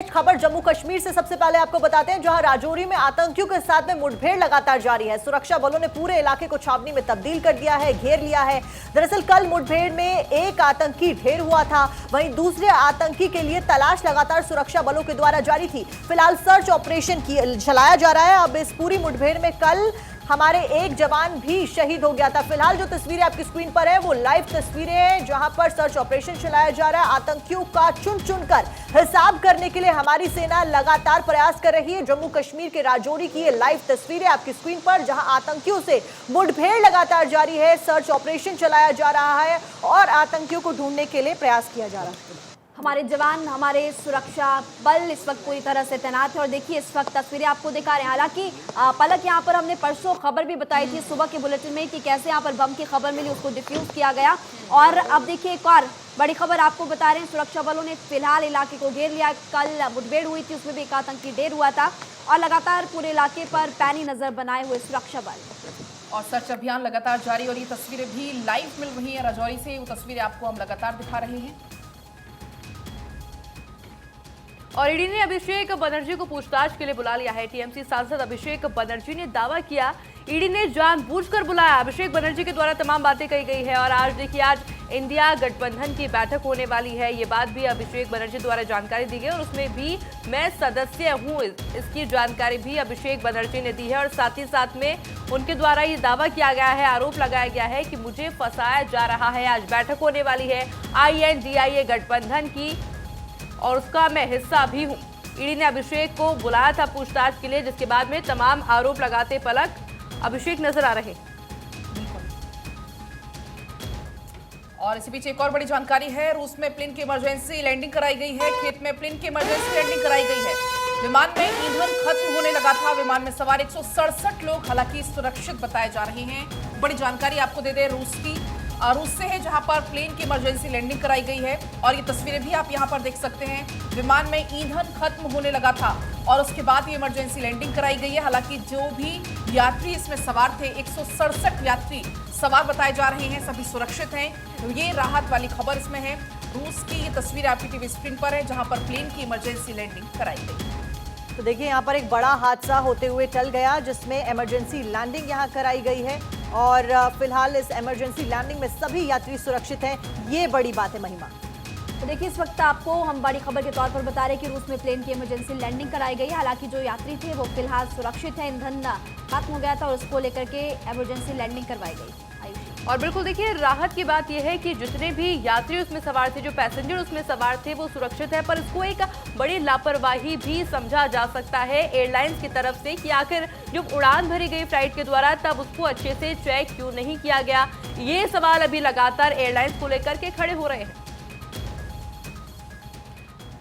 खबर जम्मू कश्मीर से सबसे पहले आपको बताते हैं, जहां राजौरी में आतंकियों के साथ में मुठभेड़ लगातार जारी है। सुरक्षा बलों ने पूरे इलाके को छावनी में तब्दील कर दिया है, घेर लिया है। दरअसल कल मुठभेड़ में एक आतंकी ढेर हुआ था, वहीं दूसरे आतंकी के लिए तलाश लगातार सुरक्षा बलों के द्वारा जारी थी। फिलहाल सर्च ऑपरेशन चलाया जा रहा है। अब इस पूरी मुठभेड़ में कल हमारे एक जवान भी शहीद हो गया था। फिलहाल जो तस्वीरें आपकी स्क्रीन पर है वो लाइव तस्वीरें हैं, जहां पर सर्च ऑपरेशन चलाया जा रहा है। आतंकियों का चुन चुनकर हिसाब करने के लिए हमारी सेना लगातार प्रयास कर रही है। जम्मू कश्मीर के राजौरी की ये लाइव तस्वीरें आपकी स्क्रीन पर, जहां आतंकियों से मुठभेड़ लगातार जारी है, सर्च ऑपरेशन चलाया जा रहा है और आतंकियों को ढूंढने के लिए प्रयास किया जा रहा है। हमारे जवान, हमारे सुरक्षा बल इस वक्त पूरी तरह से तैनात है और देखिए इस वक्त तस्वीरें आपको दिखा रहे हैं। हालांकि पलक यहाँ पर हमने परसों खबर भी बताई थी सुबह के बुलेटिन में कि कैसे यहाँ पर बम की खबर मिली, उसको डिफ्यूज किया गया। और अब देखिए एक और बड़ी खबर आपको बता रहे हैं, सुरक्षा बलों ने फिलहाल इलाके को घेर लिया। कल मुठभेड़ हुई थी, उसमें भी एक आतंकी ढेर हुआ था और लगातार पूरे इलाके पर पैनी नजर बनाए हुए सुरक्षा बल और सर्च अभियान लगातार जारी। और ये तस्वीरें भी लाइव मिल रही हैं राजौरी से, वो तस्वीरें आपको हम लगातार दिखा रहे हैं। और ईडी ने अभिषेक बनर्जी को पूछताछ के लिए बुला लिया है। टीएमसी सांसद अभिषेक बनर्जी ने दावा किया ईडी ने जानबूझकर बुलाया। अभिषेक बनर्जी के द्वारा तमाम बातें कही गई है और आज देखिए आज इंडिया गठबंधन की बैठक होने वाली है। ये बात भी अभिषेक बनर्जी द्वारा जानकारी दी गई और उसमें भी मैं सदस्य हूँ, इसकी जानकारी भी अभिषेक बनर्जी ने दी है। और साथ ही साथ में उनके द्वारा ये दावा किया गया है, आरोप लगाया गया है कि मुझे फंसाया जा रहा है। आज बैठक होने वाली है INDIA गठबंधन की और उसका मैं हिस्सा भी हूं। ईडी ने अभिषेक को बुलाया था पूछताछ के लिए, जिसके बाद में तमाम आरोप लगाते पलक अभिषेक नजर आ रहे। और इसी बीच एक और बड़ी जानकारी है, रूस में प्लेन की इमरजेंसी लैंडिंग कराई गई है। खेत में प्लेन की इमरजेंसी लैंडिंग कराई गई है। विमान में ईंधन खत्म होने लगा था। विमान में सवार 167 लोग हालांकि सुरक्षित बताए जा रहे हैं। बड़ी जानकारी आपको दे दें रूस से है, जहां पर प्लेन की इमरजेंसी लैंडिंग कराई गई है। और ये तस्वीरें भी आप यहां पर देख सकते हैं। विमान में ईंधन खत्म होने लगा था और उसके बाद ये इमरजेंसी लैंडिंग कराई गई है। हालांकि जो भी यात्री इसमें सवार थे, 167 यात्री सवार बताए जा रहे हैं, सभी सुरक्षित हैं। ये राहत वाली खबर इसमें है। रूस की ये तस्वीर आपकी टीवी स्क्रीन पर है, जहां पर प्लेन की इमरजेंसी लैंडिंग कराई गई। तो देखिए यहाँ पर एक बड़ा हादसा होते हुए टल गया, जिसमें इमरजेंसी लैंडिंग यहाँ कराई गई है और फिलहाल इस इमरजेंसी लैंडिंग में सभी यात्री सुरक्षित हैं। ये बड़ी बात है महिमा। तो देखिए इस वक्त आपको हम बड़ी खबर के तौर पर बता रहे हैं कि रूस में प्लेन की इमरजेंसी लैंडिंग कराई गई है। हालांकि जो यात्री थे वो फिलहाल सुरक्षित है, ईंधन खत्म हो गया था और उसको लेकर के इमरजेंसी लैंडिंग करवाई गई। और बिल्कुल देखिए राहत की बात यह है कि जितने भी यात्री उसमें सवार थे, जो पैसेंजर उसमें सवार थे, वो सुरक्षित है। पर इसको एक बड़ी लापरवाही भी समझा जा सकता है एयरलाइंस की तरफ से कि आखिर जब उड़ान भरी गई फ्लाइट के द्वारा तब उसको अच्छे से चेक क्यों नहीं किया गया। ये सवाल अभी लगातार एयरलाइंस को लेकर के खड़े हो रहे हैं।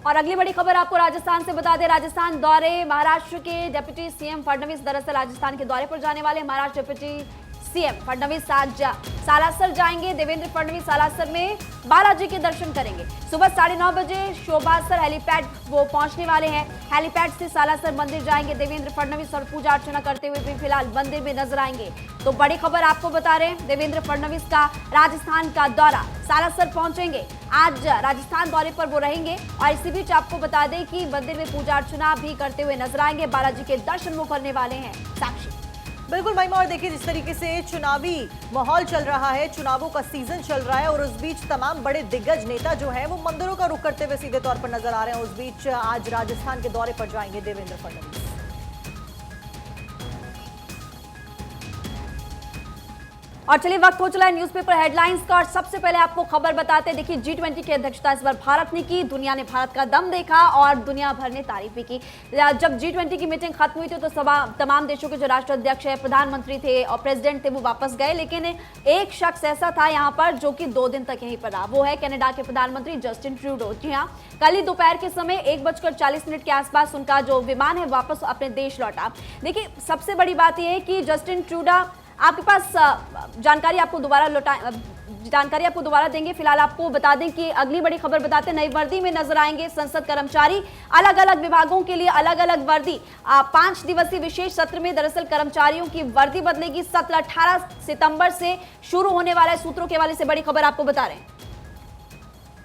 और अगली बड़ी खबर आपको राजस्थान से बता दें, राजस्थान दौरे महाराष्ट्र के डिप्टी सीएम फडणवीस दरअसल राजस्थान के दौरे पर जाने वाले। महाराष्ट्र डिप्टी सीएम फडणवीस आज सालासर जाएंगे। देवेंद्र फडणवीस सालासर में बालाजी के दर्शन करेंगे। सुबह 9:30 बजे शोभासर हेलीपैड वो पहुंचने वाले हैं। हेलीपैड से सालासर मंदिर जाएंगे देवेंद्र फडणवीस और पूजा अर्चना करते हुए भी फिलहाल मंदिर में नजर आएंगे। तो बड़ी खबर आपको बता रहे हैं, देवेंद्र फडणवीस का राजस्थान का दौरा, सालासर पहुंचेंगे। आज राजस्थान दौरे पर वो रहेंगे और इसी बीच आपको बता दें कि मंदिर में पूजा अर्चना भी करते हुए नजर आएंगे। बालाजी के दर्शन वो करने वाले हैं। साक्षी बिल्कुल महिमा। और देखिए जिस तरीके से चुनावी माहौल चल रहा है, चुनावों का सीजन चल रहा है और उस बीच तमाम बड़े दिग्गज नेता जो हैं वो मंदिरों का रुख करते हुए सीधे तौर पर नजर आ रहे हैं। उस बीच आज राजस्थान के दौरे पर जाएंगे देवेंद्र फडणवीस। और चलिए वक्त हो चला है न्यूज़पेपर हेडलाइंस का और सबसे पहले आपको खबर बताते हैं। देखिए G20 की अध्यक्षता इस बार भारत ने की। दुनिया ने भारत का दम देखा और दुनिया भर ने तारीफ भी की। जब G20 की मीटिंग खत्म हुई थी तो तमाम देशों के जो राष्ट्राध्यक्ष है, प्रधानमंत्री थे और प्रेसिडेंट थे वो वापस गए, लेकिन एक शख्स ऐसा था यहाँ पर जो कि 2 दिन तक यहीं पर रहा। वो है कनाडा के प्रधानमंत्री जस्टिन ट्रूडो। जी हाँ, कल ही दोपहर के समय 1:40 के आसपास उनका जो विमान है वापस अपने देश लौटा। देखिए सबसे बड़ी बात यह है कि जस्टिन ट्रूडो, आपके पास जानकारी आपको दोबारा देंगे। फिलहाल आपको बता दें कि अगली बड़ी खबर बताते हैं, नई वर्दी में नजर आएंगे संसद कर्मचारी। अलग अलग विभागों के लिए अलग अलग वर्दी। 5 दिवसीय विशेष सत्र में दरअसल कर्मचारियों की वर्दी बदलेगी। सत्र 18 सितंबर से शुरू होने वाला है। सूत्रों के हवाले से बड़ी खबर आपको बता रहे हैं।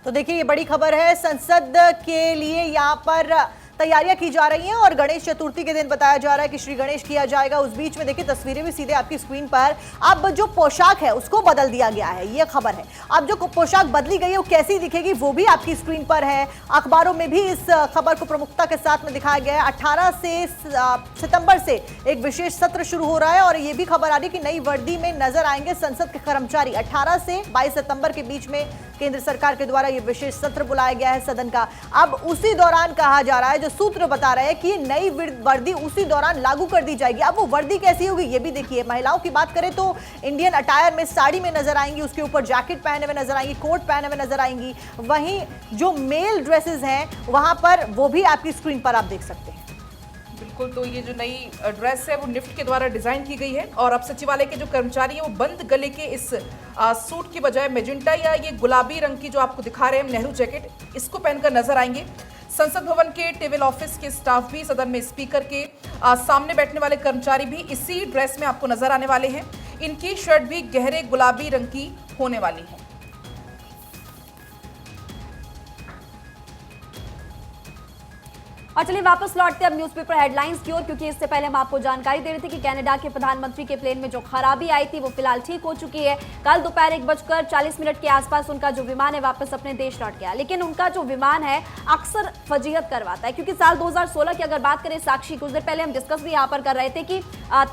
तो देखिए ये बड़ी खबर है, संसद के लिए यहाँ पर तैयारियां की जा रही हैं और गणेश चतुर्थी के दिन बताया जा रहा है कि श्री गणेश किया जाएगा। उस बीच में देखिए तस्वीरें भी सीधे आपकी स्क्रीन पर, अब जो पोशाक है उसको बदल दिया गया है, ये खबर है। अब जो पोशाक बदली गई है वो कैसी दिखेगी वो भी आपकी स्क्रीन पर है। अखबारों में भी इस खबर को प्रमुखता के साथ में दिखाया गया है। 18 सितंबर से एक विशेष सत्र शुरू हो रहा है और ये भी खबर आ रही है कि नई वर्दी में नजर आएंगे संसद के कर्मचारी। 18 से 22 सितंबर के बीच में केंद्र सरकार के द्वारा ये विशेष सत्र बुलाया गया है सदन का। अब उसी दौरान कहा जा रहा है, जो सूत्र बता रहे हैं कि नई वर्दी उसी दौरान लागू कर दी जाएगी। अब वो वर्दी कैसी होगी ये भी देखिए। महिलाओं की बात करें तो इंडियन अटायर में साड़ी में नजर आएंगी, उसके ऊपर जैकेट पहने हुए नजर आएंगी, कोट पहने हुए नजर आएंगी। वहीं जो मेल ड्रेसेस हैं वहां पर वो भी आपकी स्क्रीन पर आप देख सकते हैं। बिल्कुल, तो ये जो नई ड्रेस है वो निफ्ट के द्वारा डिजाइन की गई है और अब सचिवालय के जो कर्मचारी हैं वो बंद गले के इस सूट की बजाय मेजेंटा या ये गुलाबी रंग की जो आपको दिखा रहे हैं नेहरू जैकेट, इसको पहनकर नजर आएंगे। संसद भवन के टेबल ऑफिस के स्टाफ भी, सदन में स्पीकर के सामने बैठने वाले कर्मचारी भी इसी ड्रेस में आपको नजर आने वाले हैं। इनकी शर्ट भी गहरे गुलाबी रंग की होने वाली है। और चलिए वापस लौटते अब न्यूज़पेपर हेडलाइंस की ओर, क्योंकि इससे पहले हम आपको जानकारी दे रहे थे कि कनाडा के प्रधानमंत्री के प्लेन में जो खराबी आई थी वो फिलहाल ठीक हो चुकी है। कल दोपहर 1:40 के आसपास उनका जो विमान है वापस अपने देश लौट गया। लेकिन उनका जो विमान है अक्सर फजीहत करवाता है, क्योंकि साल 2016 की अगर बात करें साक्षी, कुछ देर पहले हम डिस्कस भी यहाँ पर कर रहे थे कि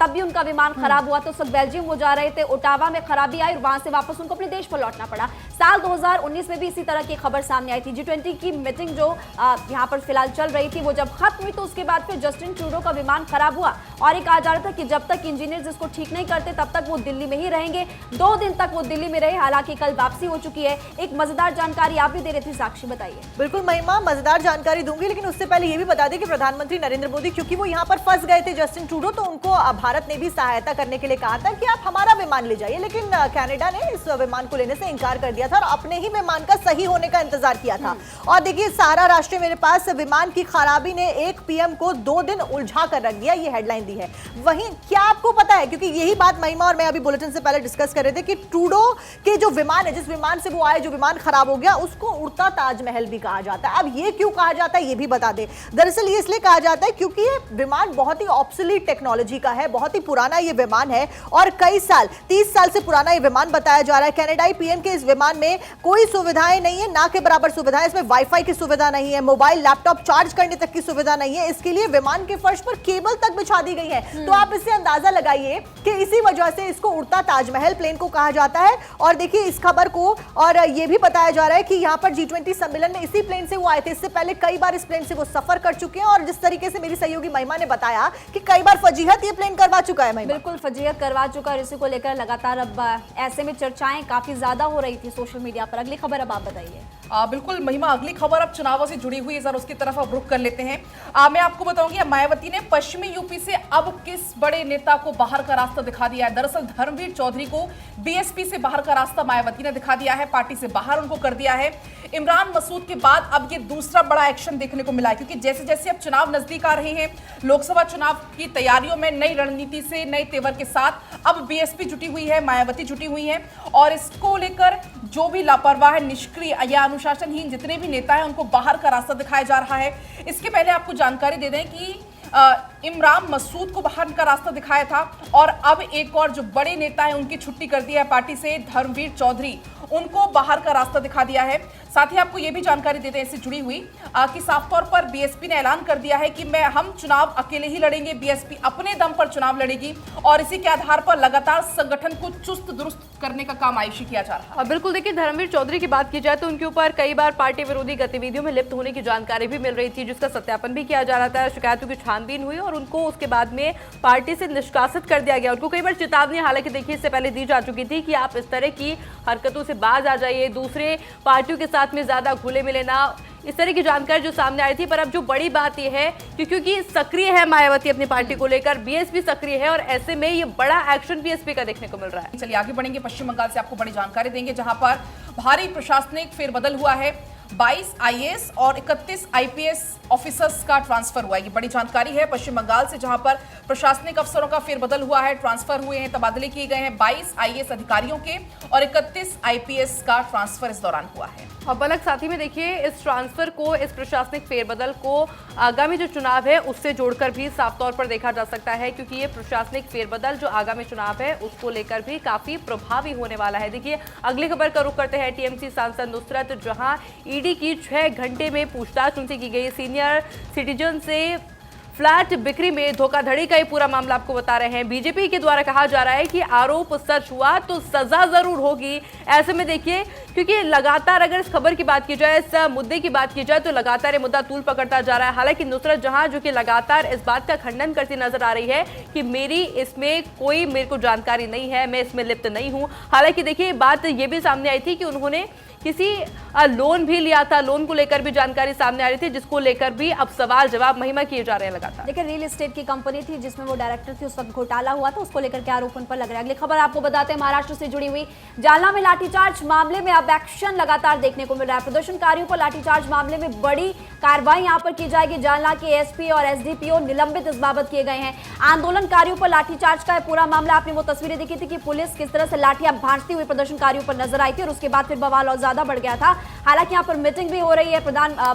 तब भी उनका विमान खराब हुआ तो उस वक्त बेल्जियम वो जा रहे थे, ओटावा में खराबी आई और वहां से वापस उनको अपने देश पर लौटना पड़ा। साल 2019 में भी इसी तरह की खबर सामने आई थी। G20 की मीटिंग जो यहाँ पर फिलहाल चल रही थी वो जब खत्म हुई तो उसके बाद फिर जस्टिन ट्रूडो का विमान खराब हुआ और ये कहा जा रहा था कि जब तक इंजीनियर्स इसको ठीक नहीं करते तब तक वो दिल्ली में ही रहेंगे। 2 दिन तक वो दिल्ली में रहे, हालांकि कल वापसी हो चुकी है। एक मजेदार जानकारी आप भी दे रही थी साक्षी, बताइए। बिल्कुल महिमा, मजेदार जानकारी दूंगी, लेकिन उससे पहले ये भी बता दें कि प्रधानमंत्री नरेंद्र मोदी, क्योंकि वो यहाँ पर फंस गए थे जस्टिन ट्रूडो, तो उनको भारत ने भी सहायता करने के लिए कहा था कि आप हमारा विमान ले जाइए, लेकिन कनाडा ने इस विमान को लेने से इंकार कर दिया था और अपने ही विमान का सही होने का इंतजार किया था। और देखिए सारा राष्ट्र मेरे पास, विमान की खराबी ने एक पीएम को 2 दिन उलझा कर रख दिया, ये हेडलाइन दी है। वहीं क्या आपको पता है, क्योंकि यही बात महिमा और मैं अभी बुलेटिन से पहले डिस्कस कर रहे थे कि ट्रूडो के जो विमान है, जिस विमान से वो आए, जो विमान खराब हो गया, उसको उड़ता ताजमहल भी कहा जाता है। अब ये क्यों कहा जाता है ये भी बता दे। दरअसल ये इसलिए कहा जाता है क्योंकि ये विमान बहुत ही ऑब्सोलीट टेक्नोलॉजी का है, बहुत ही पुराना ये विमान है और कई साल, 30 साल से पुराना ये विमान बताया जा रहा है। कनाडाई पीएम के इस विमान में कोई सुविधाएं नहीं है, ना के बराबर सुविधाएं। इसमें वाईफाई की सुविधा नहीं है, मोबाइल लैपटॉप चार्ज करने तक की सुविधा नहीं है। इसके लिए विमान के फर्श पर केबल तक बिछा दी गई है। तो आप इससे अंदाजा लगाइए कि इसी वजह से इसको उड़ता ताजमहल प्लेन को कहा जाता है। और देखिए इस खबर को, और ये भी बताया जा रहा है कि यहाँ पर G20 सम्मेलन में इसी प्लेन से वो आए थे। इससे पहले कई बार इस प्लेन से वो सफर कर चुके हैं और जिस तरीके से मेरी सहयोगी महिमा ने बताया कि कई बार फजीहत ये प्लेन करवा चुका है। महिमा, बिल्कुल फजीहत करवा चुका है। इसी को लेकर लगातार अब ऐसे में चर्चाएं काफी ज्यादा हो रही थी सोशल मीडिया पर। अगली खबर अब आप बताइए। बिल्कुल महिमा, अगली खबर अब चुनावों से जुड़ी हुई है, जरा उसकी तरफ अब रुख कर लेते हैं। मैं आपको बताऊंगी मायावती ने पश्चिमी यूपी से अब किस बड़े नेता को बाहर का रास्ता दिखा दिया है। दरअसल धर्मवीर चौधरी को बीएसपी से बाहर का रास्ता मायावती ने दिखा दिया है, पार्टी से बाहर उनको कर दिया है। इमरान मसूद के बाद अब ये दूसरा बड़ा एक्शन देखने को मिला है, क्योंकि जैसे जैसे अब चुनाव नजदीक आ रहे हैं, लोकसभा चुनाव की तैयारियों में नई रणनीति से, नए तेवर के साथ अब बीएसपी जुटी हुई है, मायावती जुटी हुई है और इसको लेकर जो भी लापरवाह, निष्क्रिय या अनुशासनहीन जितने भी नेता हैं उनको बाहर का रास्ता दिखाया जा रहा है। इसके पहले आपको जानकारी दे दें कि इमरान मसूद को बाहर का रास्ता दिखाया था और अब एक और जो बड़े नेता हैं उनकी छुट्टी कर दी है पार्टी से, धर्मवीर चौधरी, उनको बाहर का रास्ता दिखा दिया है। साथ ही आपको यह भी जानकारी देते हैं इससे जुड़ी हुई कि साफ तौर पर बीएसपी ने ऐलान कर दिया है कि हम चुनाव अकेले ही लड़ेंगे, बीएसपी अपने दम पर चुनाव लड़ेगी और इसी के आधार पर लगातार संगठन को चुस्त दुरुस्त करने का काम आयुषी किया जा रहा है। बिल्कुल, देखिए धर्मवीर चौधरी की बात की जाए तो उनके ऊपर कई बार पार्टी विरोधी गतिविधियों में लिप्त होने की जानकारी भी मिल रही थी, जिसका सत्यापन भी किया जा रहा था। शिकायतों की छानबीन हुई और उनको उसके बाद में पार्टी से निष्कासित कर दिया गया। उनको कई बार चेतावनी हालांकि देखिए इससे पहले दी जा चुकी थी कि आप इस तरह की हरकतों से बाज आ जाइए, दूसरे पार्टियों के साथ में ज्यादा घुले मिले ना, इस तरह की जानकारी जो सामने आई थी। पर अब जो बड़ी बात यह है कि क्योंकि सक्रिय है मायावती अपनी पार्टी को लेकर, बीएसपी सक्रिय है और ऐसे में ये बड़ा एक्शन बीएसपी का देखने को मिल रहा है। चलिए आगे बढ़ेंगे, पश्चिम बंगाल से आपको बड़ी जानकारी देंगे जहां पर भारी प्रशासनिक फेरबदल हुआ है। 22 आईएएस और 31 आईपीएस ऑफिसर्स का ट्रांसफर हुआ है। ये बड़ी जानकारी है पश्चिम बंगाल से, जहां पर प्रशासनिक अफसरों का फेरबदल हुआ है, ट्रांसफर हुए हैं, तबादले किए गए हैं। 22 आईएएस अधिकारियों के और 31 आईपीएस का ट्रांसफर इस दौरान हुआ है। और पलक साथ ही में देखिए, इस ट्रांसफर को, इस प्रशासनिक फेरबदल को आगामी जो चुनाव है उससे जोड़कर भी साफ तौर पर देखा जा सकता है, क्योंकि ये प्रशासनिक फेरबदल जो आगामी चुनाव है उसको लेकर भी काफी प्रभावी होने वाला है। देखिए, अगली खबर का रुख करते हैं टीएमसी सांसद नुसरत, जहां ईडी की 6 घंटे में पूछताछ उनसे की गई। सीनियर सिटीजन से फ्लैट बिक्री में धोखाधड़ी का ये पूरा मामला आपको बता रहे हैं। बीजेपी के द्वारा कहा जा रहा है कि आरोप सच हुआ तो सजा जरूर होगी। ऐसे में देखिए, क्योंकि लगातार अगर इस खबर की बात की जाए, इस मुद्दे की बात की जाए, तो लगातार ये मुद्दा तूल पकड़ता जा रहा है। हालांकि नुसरत जहां जो कि लगातार इस बात का खंडन करती नजर आ रही है कि मेरी इसमें कोई मेरे को जानकारी नहीं है, मैं इसमें लिप्त नहीं हूं। हालांकि देखिए, बात ये भी सामने आई थी कि उन्होंने किसी लोन भी लिया था, लोन को लेकर भी जानकारी सामने आ रही थी, जिसको लेकर भी अब सवाल जवाब महिमा किए जा रहे हैं लगातार। देखिए, रियल एस्टेट की कंपनी थी जिसमें वो डायरेक्टर थी, उस वक्त घोटाला हुआ था, उसको लेकर के आरोप उन पर लग रहा है। अगली खबर आपको बताते हैं महाराष्ट्र से जुड़ी हुई। जालना में लाठीचार्ज मामले में अब एक्शन लगातार देखने को मिल रहा है। प्रदर्शनकारियों पर लाठीचार्ज मामले में बड़ी कार्रवाई यहां पर की जाएगी। जालना के एसपी और एसडीपीओ निलंबित इस बाबत किए गए हैं। आंदोलनकारियों पर लाठीचार्ज का पूरा मामला, आपने वो तस्वीरें देखी थी कि पुलिस किस तरह से लाठियां भांजती हुई प्रदर्शनकारियों पर नजर आई थी, और उसके बाद फिर बवाल और ज्यादा बढ़ गया था। हालांकि यहाँ पर मीटिंग भी हो रही है,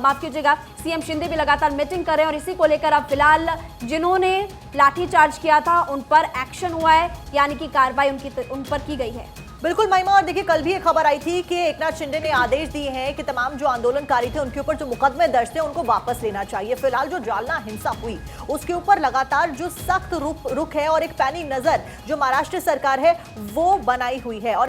माफ कीजिएगा, सीएम शिंदे भी लगातार मीटिंग कर रहे हैं, और इसी को लेकर अब फिलहाल जिन्होंने लाठीचार्ज किया था उन पर एक्शन हुआ है, यानी कि कार्रवाई उन पर की गई है। बिल्कुल महिमा, और देखिए कल भी एक खबर आई थी कि एकनाथ शिंदे ने आदेश दिए हैं कि तमाम जो आंदोलनकारी थे उनके ऊपर जो मुकदमे दर्ज थे उनको वापस लेना चाहिए। फिलहाल जो जालना हिंसा हुई उसके ऊपर लगातार जो सख्त रुख है और एक पैनी नजर जो महाराष्ट्र सरकार है वो बनाई हुई है। और